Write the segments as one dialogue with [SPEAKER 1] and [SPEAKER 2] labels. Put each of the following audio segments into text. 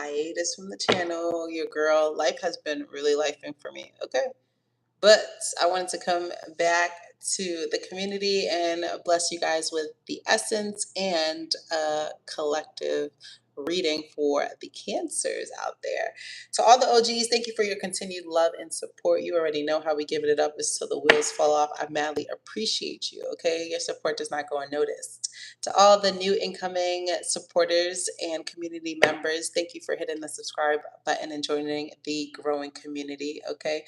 [SPEAKER 1] hiatus from the channel. Your girl, life has been really lifing for me, okay? But I wanted to come back to the community and bless you guys with the essence and a collective reading for the cancers out there. To all the OGs, thank you for your continued love and support. You already know how we give it up is till the wheels fall off. I madly appreciate you, okay? Your support does not go unnoticed. To all the new incoming supporters and community members, thank you for hitting the subscribe button and joining the growing community, okay?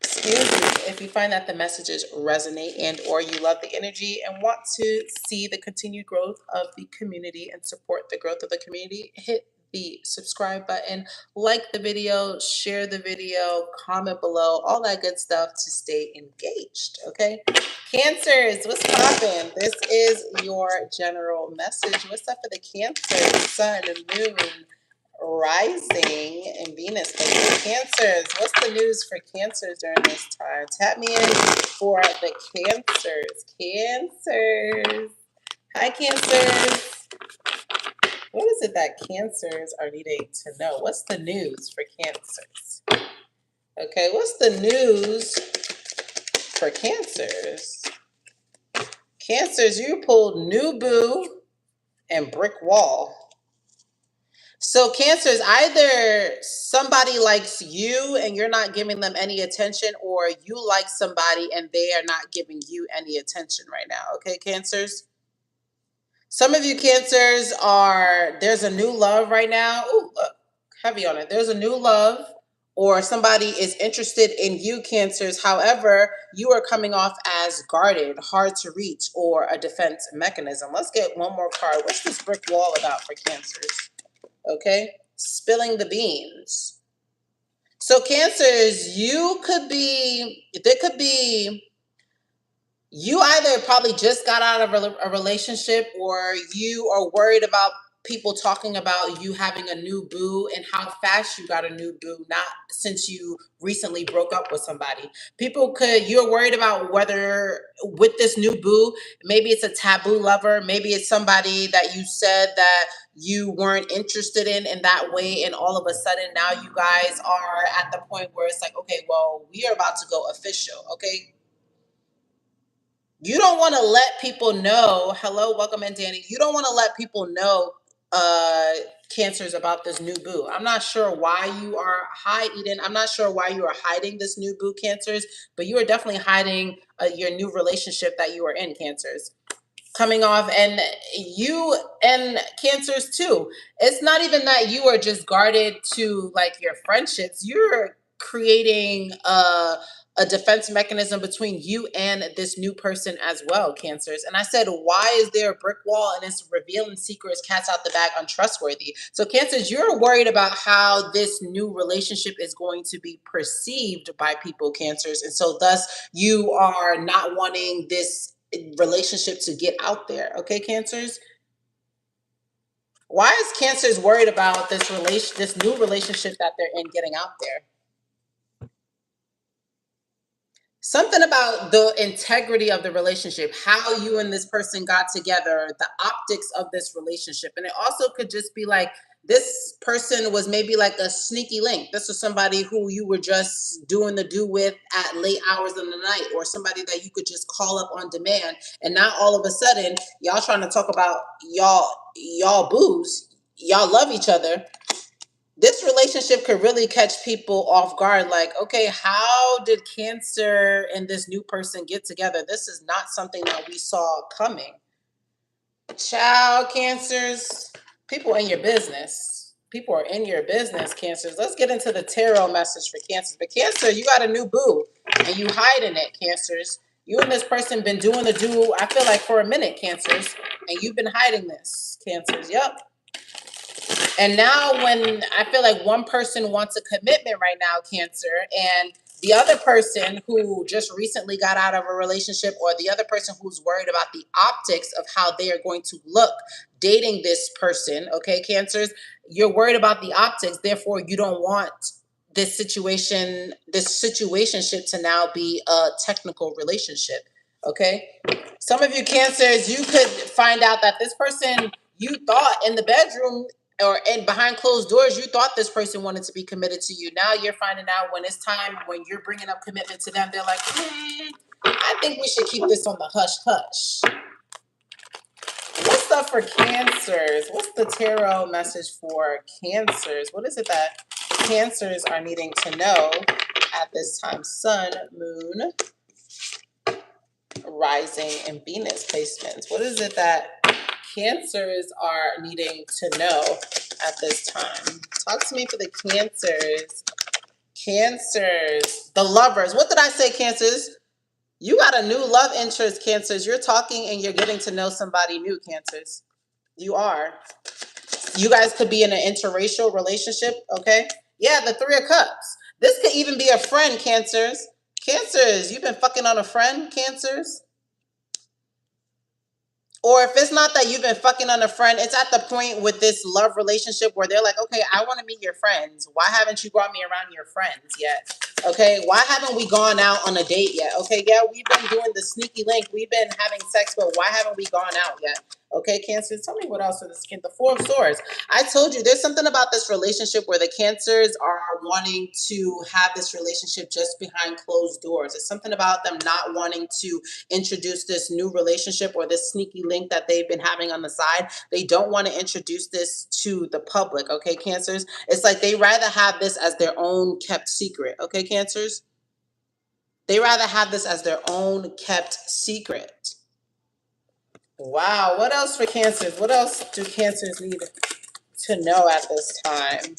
[SPEAKER 1] Excuse me, if you find that the messages resonate and or you love the energy and want to see the continued growth of the community and support the growth of the community, hit the subscribe button, like the video, share the video, comment below, all that good stuff to stay engaged, okay? Cancers, what's poppin'? This is your general message. What's up for the Cancer, Sun, Moon, Rising, and Venus? Cancers, what's the news for Cancers during this time? Tap me in for the Cancers. Cancers. Hi, Cancers. What is it that Cancers are needing to know? What's the news for Cancers? Okay, what's the news for Cancers? Cancers, you pulled New Boo and Brick Wall. So Cancers, either somebody likes you and you're not giving them any attention, or you like somebody and they are not giving you any attention right now. Okay, Cancers? Some of you Cancers there's a new love right now. Ooh, look, heavy on it. There's a new love, or somebody is interested in you, Cancers. However, you are coming off as guarded, hard to reach, or a defense mechanism. Let's get one more card. What's this brick wall about for Cancers? Okay, spilling the beans. So Cancers, you either probably just got out of a relationship, or you are worried about people talking about you having a new boo and how fast you got a new boo, not since you recently broke up with somebody. You're worried about whether with this new boo, maybe it's a taboo lover, maybe it's somebody that you said that you weren't interested in that way, and all of a sudden now you guys are at the point where it's like, okay, well, we are about to go official, okay? You don't want to let people know. Hello, welcome in, Danny. You don't want to let people know, Cancers, about this new boo. I'm not sure why you are hiding. I'm not sure why you are hiding this new boo, Cancers, but you are definitely hiding your new relationship that you are in, Cancers. Coming off, and you and Cancers too. It's not even that you are just guarded to like your friendships. You're creating a defense mechanism between you and this new person as well, Cancers. And I said, why is there a brick wall and it's revealing secrets, cats out the bag, untrustworthy? So Cancers, you're worried about how this new relationship is going to be perceived by people, Cancers. And so thus you are not wanting this relationship to get out there. Okay, Cancers? Why is Cancers worried about this new relationship that they're in getting out there? Something about the integrity of the relationship, how you and this person got together, the optics of this relationship. And it also could just be like this person was maybe like a sneaky link. This was somebody who you were just doing the do with at late hours of the night, or somebody that you could just call up on demand. And now all of a sudden, y'all trying to talk about y'all booze, y'all love each other. This relationship could really catch people off guard. Like, okay, how did Cancer and this new person get together? This is not something that we saw coming. Ciao, Cancers. People in your business. People are in your business, Cancers. Let's get into the tarot message for Cancers. But Cancer, you got a new boo and you hiding it, Cancers. You and this person been doing the do, I feel like, for a minute, Cancers. And you've been hiding this, Cancers. Yep. And now when I feel like one person wants a commitment right now, Cancer, and the other person who just recently got out of a relationship, or the other person who's worried about the optics of how they are going to look dating this person, okay, Cancers, you're worried about the optics. Therefore, you don't want this situationship to now be a technical relationship, okay? Some of you Cancers, you could find out that this person you thought in the bedroom or and behind closed doors, you thought this person wanted to be committed to you. Now you're finding out when it's time, when you're bringing up commitment to them, they're like, I think we should keep this on the hush hush. What's up for cancers? What's the tarot message for cancers? What is it that cancers are needing to know at this time? Sun, moon, rising, and Venus placements. What is it that cancers are needing to know at this time? Talk to me for the cancers. Cancers. The lovers. What did I say, cancers? You got a new love interest, cancers. You're talking and you're getting to know somebody new, cancers. You are. You guys could be in an interracial relationship, okay? Yeah, the Three of Cups. This could even be a friend, cancers. Cancers, you've been fucking on a friend, cancers? Or if it's not that you've been fucking on a friend, it's at the point with this love relationship where they're like, okay, I want to meet your friends. Why haven't you brought me around your friends yet? Okay, why haven't we gone out on a date yet? Okay, yeah, we've been doing the sneaky link. We've been having sex, but why haven't we gone out yet? Okay, Cancers, tell me what else for the skin. The Four of Swords. I told you there's something about this relationship where the Cancers are wanting to have this relationship just behind closed doors. It's something about them not wanting to introduce this new relationship or this sneaky link that they've been having on the side. They don't want to introduce this to the public, okay, Cancers? It's like they rather have this as their own kept secret, okay, Cancers? They rather have this as their own kept secret. Wow, what else for cancers? What else do cancers need to know at this time?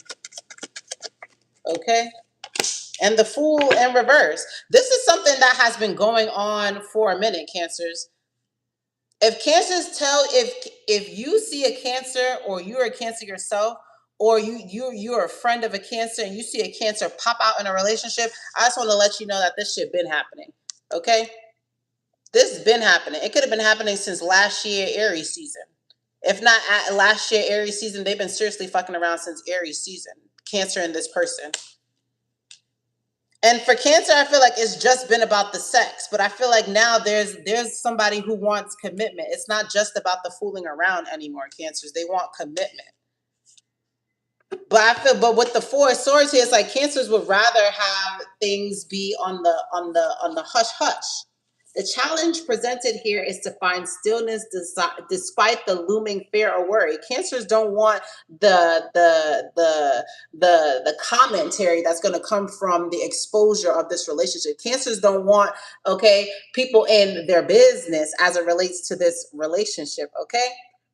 [SPEAKER 1] Okay. And the Fool in reverse. This is something that has been going on for a minute, cancers. If cancers tell if you see a cancer or you're a cancer yourself, or you're a friend of a cancer and you see a cancer pop out in a relationship, I just want to let you know that this shit been happening. Okay? This has been happening. It could have been happening since last year Aries season. If not at last year Aries season, they've been seriously fucking around since Aries season. Cancer in this person. And for Cancer, I feel like it's just been about the sex, but I feel like now there's somebody who wants commitment. It's not just about the fooling around anymore, Cancers. They want commitment. But with the Four of Swords here, it's like Cancers would rather have things be on the hush hush. The challenge presented here is to find stillness despite the looming fear or worry. Cancers don't want the commentary that's going to come from the exposure of this relationship. Cancers don't want, okay, people in their business as it relates to this relationship, okay?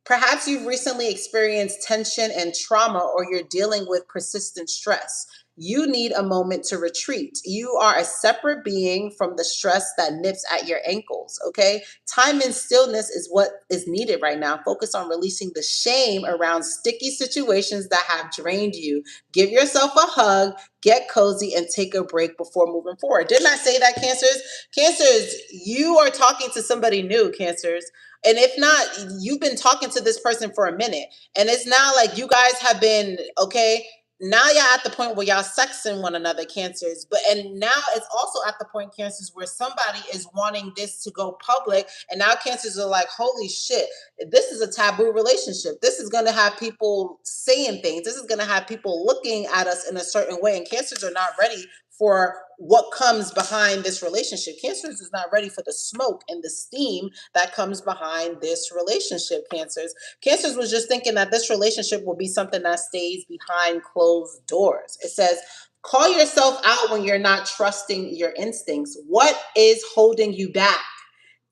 [SPEAKER 1] Perhaps you've recently experienced tension and trauma, or you're dealing with persistent stress. You need a moment to retreat. You are a separate being from the stress that nips at your ankles, okay? Time and stillness is what is needed right now. Focus on releasing the shame around sticky situations that have drained you. Give yourself a hug, get cozy, and take a break before moving forward. Didn't I say that, Cancers? Cancers, you are talking to somebody new, Cancers. And if not, you've been talking to this person for a minute. And it's now like you guys have been, okay, now y'all at the point where y'all sexing one another, Cancers. And now it's also at the point, Cancers, where somebody is wanting this to go public. And now Cancers are like, holy shit, this is a taboo relationship. This is gonna have people saying things. This is gonna have people looking at us in a certain way. And Cancers are not ready for what comes behind this relationship. Cancers is not ready for the smoke and the steam that comes behind this relationship, Cancers. Cancers was just thinking that this relationship will be something that stays behind closed doors. It says, call yourself out when you're not trusting your instincts. What is holding you back?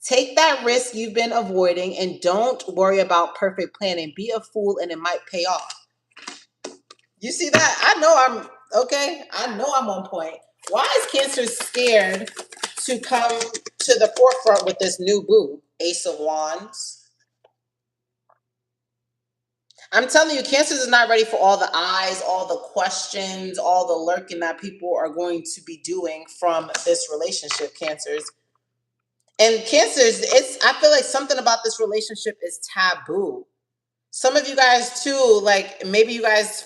[SPEAKER 1] Take that risk you've been avoiding and don't worry about perfect planning. Be a fool and it might pay off. You see that? I know I'm okay. I know I'm on point. Why is Cancer scared to come to the forefront with this new boo? Ace of Wands. I'm telling you, Cancer is not ready for all the eyes, all the questions, all the lurking that people are going to be doing from this relationship, Cancers. And Cancers, I feel like something about this relationship is taboo. Some of you guys too, like maybe you guys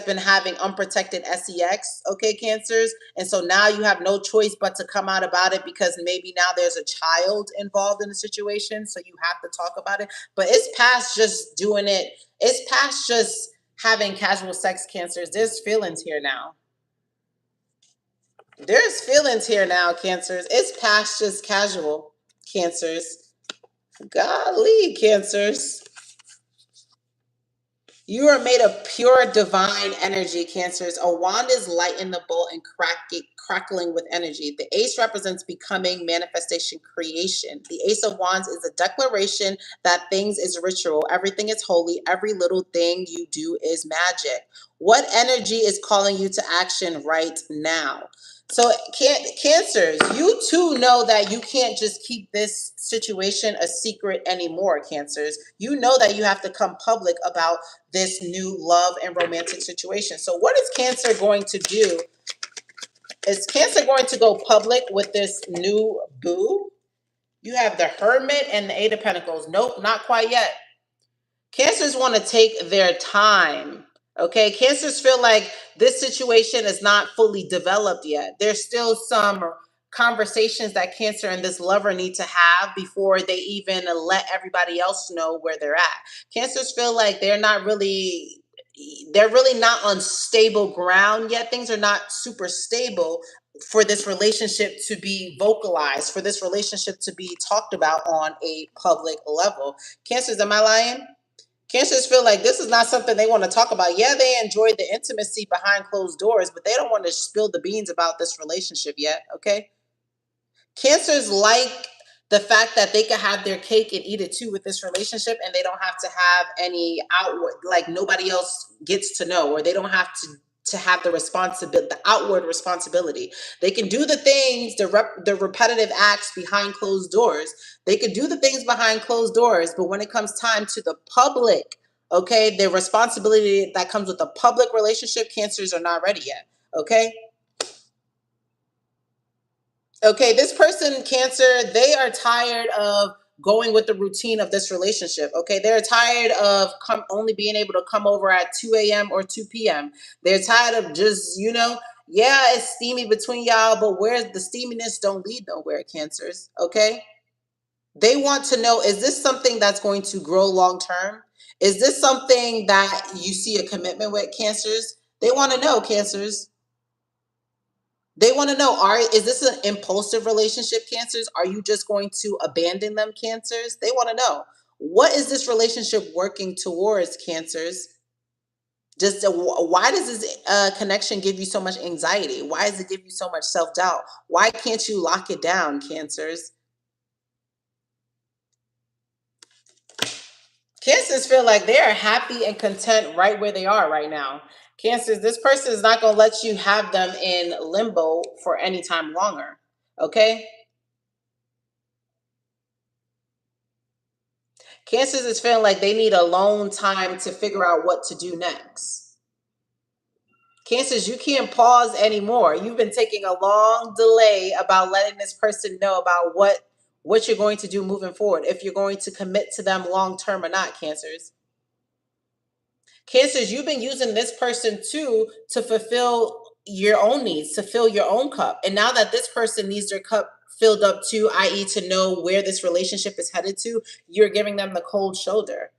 [SPEAKER 1] been having unprotected sex, okay, cancers, and so now you have no choice but to come out about it because maybe now there's a child involved in the situation, so you have to talk about it. But it's past just doing it. It's past just having casual sex, cancers. There's feelings here now. There's feelings here now, cancers. It's past just casual, cancers. Golly, cancers. You are made of pure divine energy, cancers. A wand is light in the bowl and crackling with energy. The ace represents becoming, manifestation, creation. The ace of wands is a declaration that things is ritual. Everything is holy. Every little thing you do is magic. What energy is calling you to action right now? So, cancers, you too know that you can't just keep this situation a secret anymore, cancers. You know that you have to come public about this new love and romantic situation. So, what is Cancer going to do? Is Cancer going to go public with this new boo? You have the Hermit and the Eight of Pentacles. Nope, not quite yet. Cancers want to take their time. Okay, cancers feel like this situation is not fully developed yet. There's still some conversations that Cancer and this lover need to have before they even let everybody else know where they're at. Cancers feel like they're really not on stable ground yet. Things are not super stable for this relationship to be vocalized, for this relationship to be talked about on a public level. Cancers, am I lying? Cancers feel like this is not something they want to talk about. Yeah, they enjoy the intimacy behind closed doors, but they don't want to spill the beans about this relationship yet. Okay. Cancers like the fact that they can have their cake and eat it too with this relationship, and they don't have to have any outward, like nobody else gets to know, or they don't have to have the responsibility, the outward responsibility. They can do the things, the repetitive acts behind closed doors. They can do the things behind closed doors, but when it comes time to the public, okay, the responsibility that comes with a public relationship, cancers are not ready yet. Okay. Okay, this person, Cancer, they are tired of going with the routine of this relationship. Okay, they're tired of only being able to come over at 2 a.m. or 2 p.m. They're tired of just, yeah, it's steamy between y'all, but where's the steaminess don't lead nowhere, Cancers. Okay, they want to know, is this something that's going to grow long term? Is this something that you see a commitment with, Cancers? They want to know, Cancers. They want to know, is this an impulsive relationship, Cancers? Are you just going to abandon them, Cancers? They want to know, what is this relationship working towards, Cancers? Just why does this connection give you so much anxiety? Why does it give you so much self-doubt? Why can't you lock it down, Cancers? Cancers feel like they are happy and content right where they are right now. Cancers, this person is not going to let you have them in limbo for any time longer. Okay? Cancers is feeling like they need alone time to figure out what to do next. Cancers, you can't pause anymore. You've been taking a long delay about letting this person know about what you're going to do moving forward, if you're going to commit to them long term or not, Cancers. Cancers, you've been using this person too to fulfill your own needs, to fill your own cup. And now that this person needs their cup filled up too, i.e., to know where this relationship is headed to, you're giving them the cold shoulder.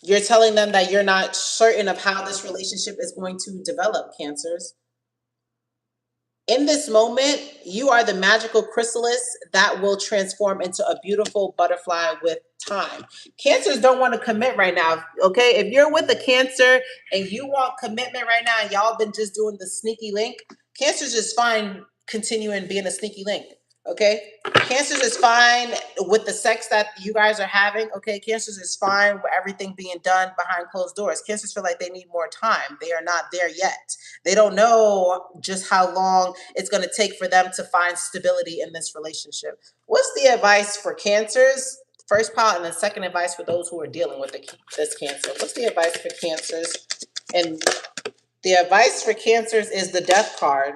[SPEAKER 1] You're telling them that you're not certain of how this relationship is going to develop, Cancers. In this moment, you are the magical chrysalis that will transform into a beautiful butterfly with time. Cancers don't want to commit right now. Okay. If you're with a Cancer and you want commitment right now and y'all been just doing the sneaky link, Cancers is fine continuing being a sneaky link. Okay. Cancers is fine with the sex that you guys are having. Okay. Cancers is fine with everything being done behind closed doors. Cancers feel like they need more time. They are not there yet. They don't know just how long it's going to take for them to find stability in this relationship. What's the advice for Cancers? First pile, and then second advice for those who are dealing with this Cancer. What's the advice for Cancers? And the advice for Cancers is the Death card.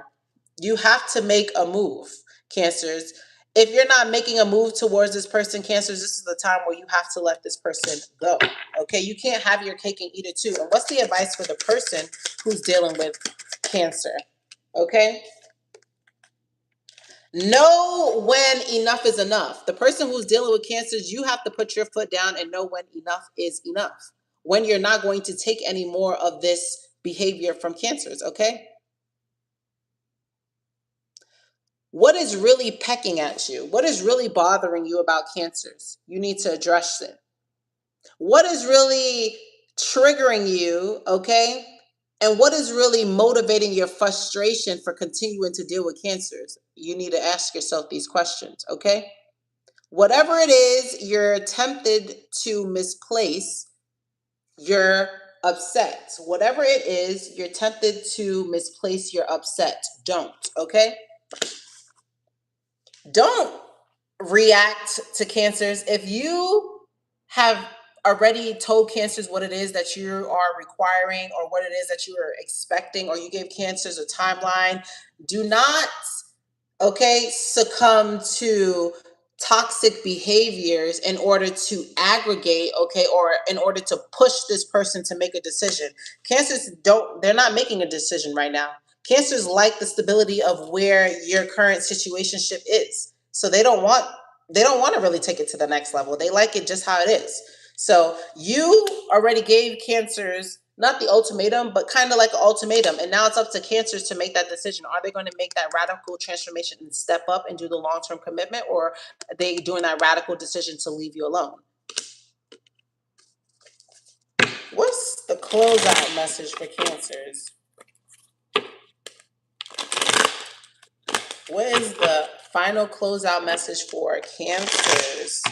[SPEAKER 1] You have to make a move, Cancers. If you're not making a move towards this person, Cancers, this is the time where you have to let this person go. Okay, you can't have your cake and eat it too. And what's the advice for the person who's dealing with Cancer? Okay, know when enough is enough. The person who's dealing with Cancers, you have to put your foot down and know when enough is enough. When you're not going to take any more of this behavior from Cancers. Okay. What is really pecking at you? What is really bothering you about Cancers? You need to address it. What is really triggering you, okay? And what is really motivating your frustration for continuing to deal with Cancers? You need to ask yourself these questions, okay? Whatever it is you're tempted to misplace, you're upset. Whatever it is you're tempted to misplace, you're upset. Don't, okay? Don't react to Cancers. If you have already told Cancers what it is that you are requiring or what it is that you are expecting, or you gave Cancers a timeline, do not, okay, succumb to toxic behaviors in order to aggregate, okay, or in order to push this person to make a decision. Cancers don't, they're not making a decision right now. Cancers like the stability of where your current situationship is. So they don't want to really take it to the next level. They like it just how it is. So you already gave Cancers not the ultimatum, but kind of like an ultimatum. And now it's up to Cancers to make that decision. Are they going to make that radical transformation and step up and do the long-term commitment, or are they doing that radical decision to leave you alone? What's the closeout message for Cancers? What is the final closeout message for Cancers?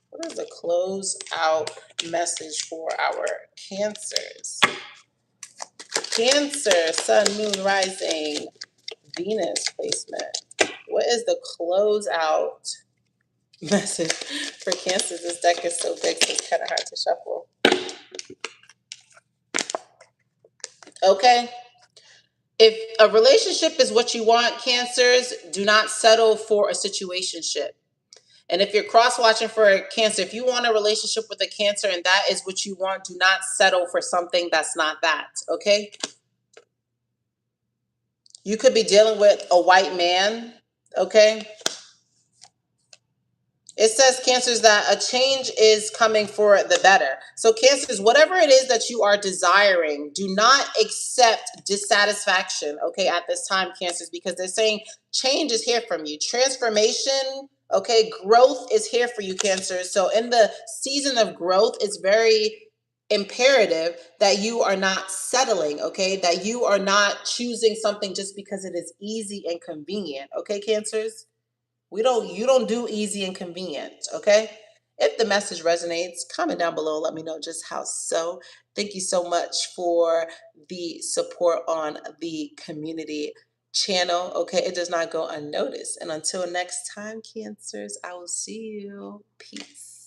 [SPEAKER 1] What is the closeout message for our Cancers? Cancer, Sun, Moon, Rising, Venus placement. What is the closeout message for Cancer? This deck is so big, so it's kind of hard to shuffle. Okay. If a relationship is what you want, Cancers, do not settle for a situationship. And if you're cross watching for a Cancer, if you want a relationship with a Cancer and that is what you want, do not settle for something that's not that. Okay. You could be dealing with a white man. Okay. It says, Cancers, that a change is coming for the better. So Cancers, whatever it is that you are desiring, do not accept dissatisfaction, okay, at this time, Cancers, because they're saying change is here from you. Transformation, okay, growth is here for you, Cancers. So in the season of growth, it's very imperative that you are not settling, okay, that you are not choosing something just because it is easy and convenient, okay, Cancers? You don't do easy and convenient, okay? If the message resonates, comment down below. Let me know just how so. Thank you so much for the support on the community channel, okay? It does not go unnoticed. And until next time, Cancers, I will see you. Peace.